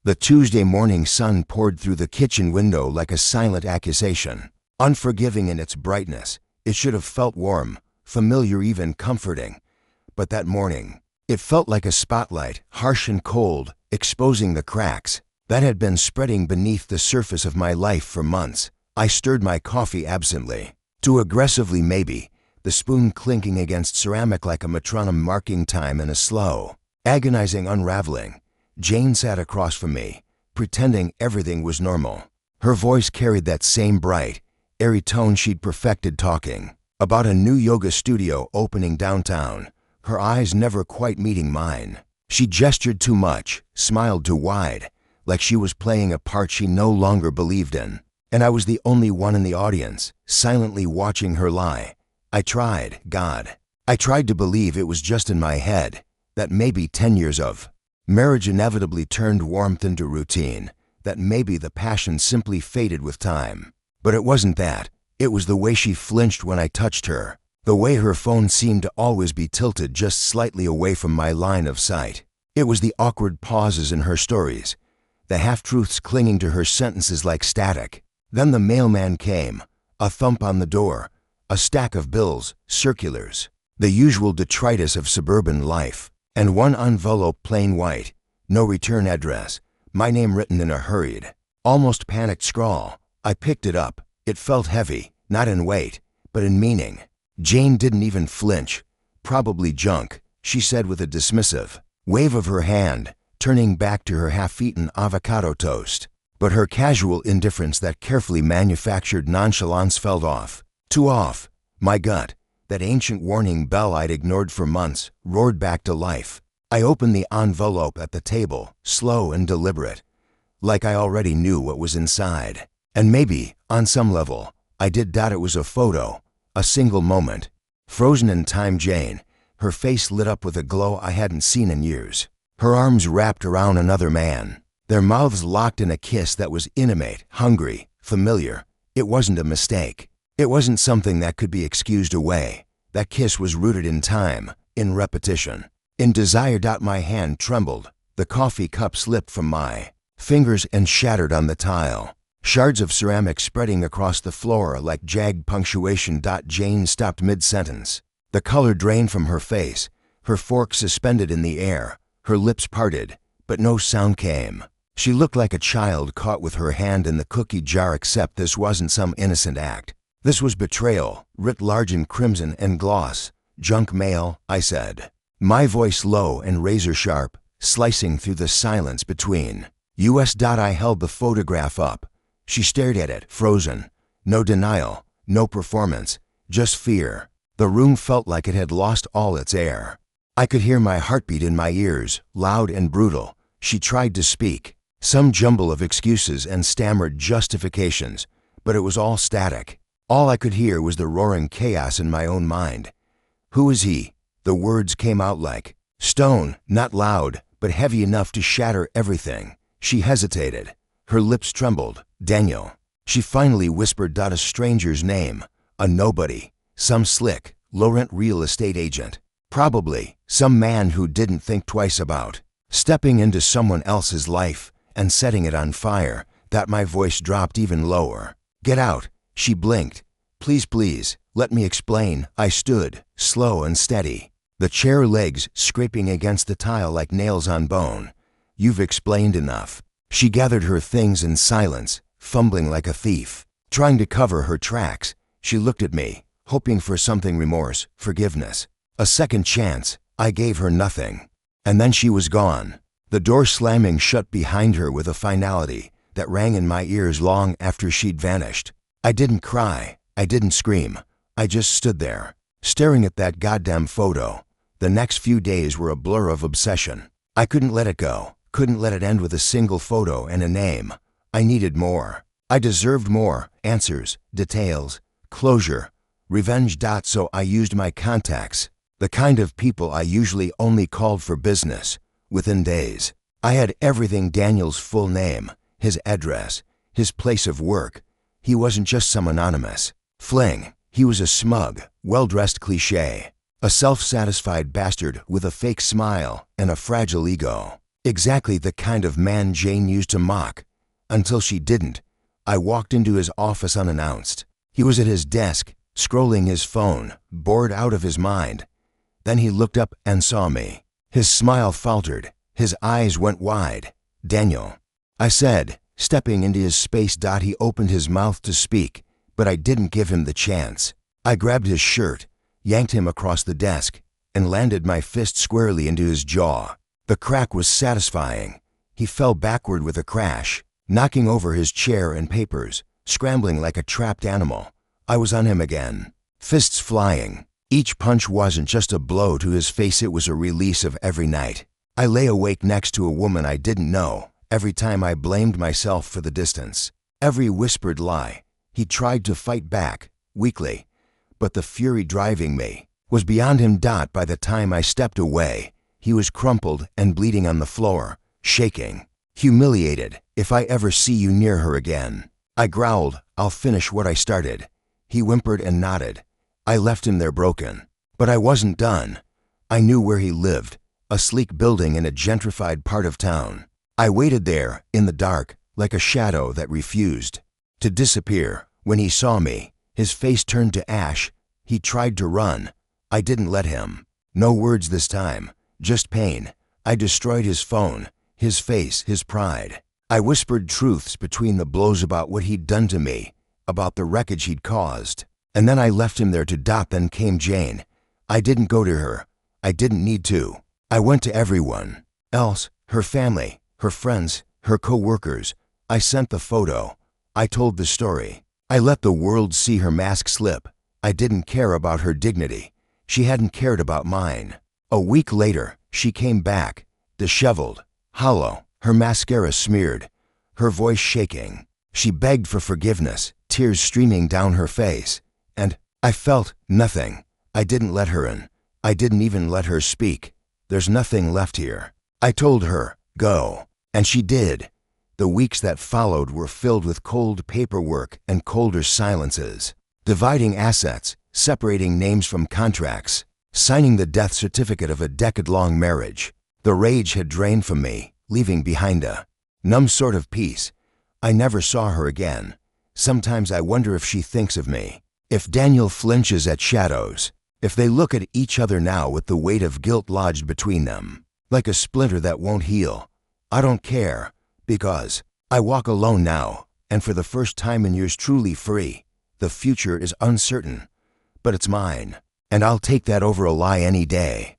The Tuesday morning sun poured through the kitchen window like a silent accusation. Unforgiving in its brightness, it should have felt warm, familiar, even comforting. But that morning, it felt like a spotlight, harsh and cold, exposing the cracks that had been spreading beneath the surface of my life for months. I stirred my coffee absently, too aggressively maybe, the spoon clinking against ceramic like a metronome marking time in a slow, agonizing unraveling. Jane sat across from me, pretending everything was normal. Her voice carried that same bright, airy tone she'd perfected talking about a new yoga studio opening downtown, her eyes never quite meeting mine. She gestured too much, smiled too wide, like she was playing a part she no longer believed in. And I was the only one in the audience, silently watching her lie. I tried to believe it was just in my head, that maybe 10 years of marriage inevitably turned warmth into routine, that maybe the passion simply faded with time. But it wasn't that. It was the way she flinched when I touched her, the way her phone seemed to always be tilted just slightly away from my line of sight. It was the awkward pauses in her stories, the half-truths clinging to her sentences like static. Then the mailman came, a thump on the door, a stack of bills, circulars, the usual detritus of suburban life, and one envelope plain white, no return address, my name written in a hurried, almost panicked scrawl. I picked it up. It felt heavy, not in weight, but in meaning. Jane didn't even flinch. Probably junk, she said with a dismissive wave of her hand, turning back to her half-eaten avocado toast. But her casual indifference, that carefully manufactured nonchalance, felt off. Too off. My gut, that ancient warning bell I'd ignored for months, roared back to life. I opened the envelope at the table, slow and deliberate, like I already knew what was inside. And maybe, on some level, I did doubt it was a photo, a single moment. Frozen in time Jane, her face lit up with a glow I hadn't seen in years. Her arms wrapped around another man, their mouths locked in a kiss that was intimate, hungry, familiar. It wasn't a mistake. It wasn't something that could be excused away. That kiss was rooted in time, in repetition, in desire. My hand trembled. The coffee cup slipped from my fingers and shattered on the tile, shards of ceramic spreading across the floor like jagged punctuation. Jane stopped mid-sentence. The color drained from her face, her fork suspended in the air, her lips parted, but no sound came. She looked like a child caught with her hand in the cookie jar, except this wasn't some innocent act. This was betrayal, writ large in crimson and gloss. Junk mail, I said, my voice low and razor-sharp, slicing through the silence between us. I held the photograph up. She stared at it, frozen. No denial, no performance, just fear. The room felt like it had lost all its air. I could hear my heartbeat in my ears, loud and brutal. She tried to speak, some jumble of excuses and stammered justifications, but it was all static. All I could hear was the roaring chaos in my own mind. Who is he? The words came out like stone, not loud, but heavy enough to shatter everything. She hesitated. Her lips trembled. Daniel. She finally whispered. A stranger's name, a nobody, some slick, low-rent real estate agent. Probably some man who didn't think twice about stepping into someone else's life and setting it on fire. My voice dropped even lower. Get out. She blinked. Please, let me explain. I stood, slow and steady, the chair legs scraping against the tile like nails on bone. You've explained enough. She gathered her things in silence, fumbling like a thief, trying to cover her tracks. She looked at me, hoping for something, remorse, forgiveness, a second chance. I gave her nothing. And then she was gone, the door slamming shut behind her with a finality that rang in my ears long after she'd vanished. I didn't cry. I didn't scream. I just stood there, staring at that goddamn photo. The next few days were a blur of obsession. I couldn't let it go, couldn't let it end with a single photo and a name. I needed more. I deserved more, answers, details, closure, revenge. So I used my contacts, the kind of people I usually only called for business. Within days, I had everything: Daniel's full name, his address, his place of work. He wasn't just some anonymous fling. He was a smug, well-dressed cliché, a self-satisfied bastard with a fake smile and a fragile ego. Exactly the kind of man Jane used to mock. Until she didn't. I walked into his office unannounced. He was at his desk, scrolling his phone, bored out of his mind. Then he looked up and saw me. His smile faltered. His eyes went wide. "Daniel," I said, stepping into his space. He opened his mouth to speak, but I didn't give him the chance. I grabbed his shirt, yanked him across the desk, and landed my fist squarely into his jaw. The crack was satisfying. He fell backward with a crash, knocking over his chair and papers, scrambling like a trapped animal. I was on him again, fists flying. Each punch wasn't just a blow to his face, it was a release of every night. I lay awake next to a woman I didn't know. Every time I blamed myself for the distance, every whispered lie. He tried to fight back, weakly, but the fury driving me was beyond him. By the time I stepped away, he was crumpled and bleeding on the floor, shaking, humiliated. "If I ever see you near her again," I growled, "I'll finish what I started." He whimpered and nodded. I left him there broken. But I wasn't done. I knew where he lived, a sleek building in a gentrified part of town. I waited there, in the dark, like a shadow that refused to disappear. When he saw me, his face turned to ash. He tried to run. I didn't let him. No words this time, just pain. I destroyed his phone, his face, his pride. I whispered truths between the blows about what he'd done to me, about the wreckage he'd caused. And then I left him there to die. Then came Jane. I didn't go to her. I didn't need to. I went to everyone else, her family, her friends, her co-workers. I sent the photo. I told the story. I let the world see her mask slip. I didn't care about her dignity. She hadn't cared about mine. A week later, she came back, disheveled, hollow, her mascara smeared, her voice shaking. She begged for forgiveness, tears streaming down her face. And I felt nothing. I didn't let her in. I didn't even let her speak. "There's nothing left here." I told her, "Go." And she did. The weeks that followed were filled with cold paperwork and colder silences, dividing assets, separating names from contracts, signing the death certificate of a decade-long marriage. The rage had drained from me, leaving behind a numb sort of peace. I never saw her again. Sometimes I wonder if she thinks of me, if Daniel flinches at shadows, if they look at each other now with the weight of guilt lodged between them, like a splinter that won't heal. I don't care, because I walk alone now, and for the first time in years truly free. The future is uncertain, but it's mine, and I'll take that over a lie any day.